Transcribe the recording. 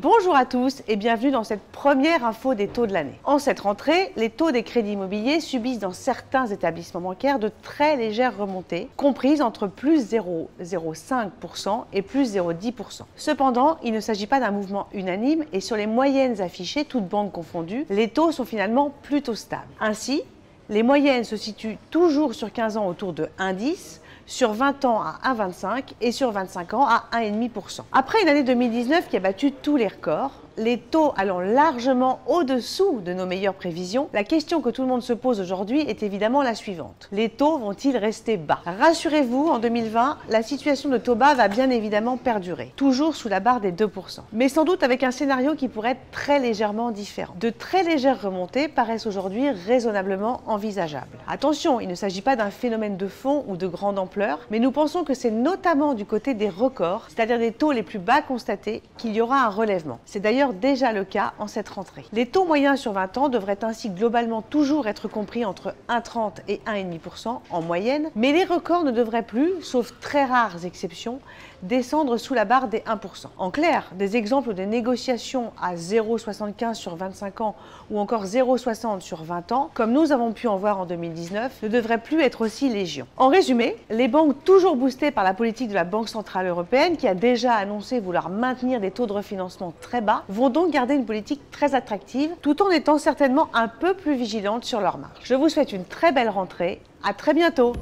Bonjour à tous et bienvenue dans cette première info des taux de l'année. En cette rentrée, les taux des crédits immobiliers subissent dans certains établissements bancaires de très légères remontées, comprises entre plus 0,05% et plus 0,10%. Cependant, il ne s'agit pas d'un mouvement unanime et sur les moyennes affichées, toutes banques confondues, les taux sont finalement plutôt stables. Ainsi, les moyennes se situent toujours sur 15 ans autour de 1,10%, sur 20 ans à 1,25 et sur 25 ans à 1,5%. Après une année 2019 qui a battu tous les records, les taux allant largement au-dessous de nos meilleures prévisions, la question que tout le monde se pose aujourd'hui est évidemment la suivante. Les taux vont-ils rester bas? Rassurez-vous, en 2020, la situation de taux bas va bien évidemment perdurer, toujours sous la barre des 2%. Mais sans doute avec un scénario qui pourrait être très légèrement différent. De très légères remontées paraissent aujourd'hui raisonnablement envisageables. Attention, il ne s'agit pas d'un phénomène de fond ou de grande ampleur, mais nous pensons que c'est notamment du côté des records, c'est-à-dire des taux les plus bas constatés, qu'il y aura un relèvement. C'est d'ailleurs déjà le cas en cette rentrée. Les taux moyens sur 20 ans devraient ainsi globalement toujours être compris entre 1,30 et 1,5% en moyenne, mais les records ne devraient plus, sauf très rares exceptions, descendre sous la barre des 1%. En clair, des exemples de négociations à 0,75 sur 25 ans ou encore 0,60 sur 20 ans, comme nous avons pu en voir en 2019, ne devraient plus être aussi légion. En résumé, les banques toujours boostées par la politique de la Banque Centrale Européenne, qui a déjà annoncé vouloir maintenir des taux de refinancement très bas, vont donc garder une politique très attractive, tout en étant certainement un peu plus vigilantes sur leurs marges. Je vous souhaite une très belle rentrée, à très bientôt.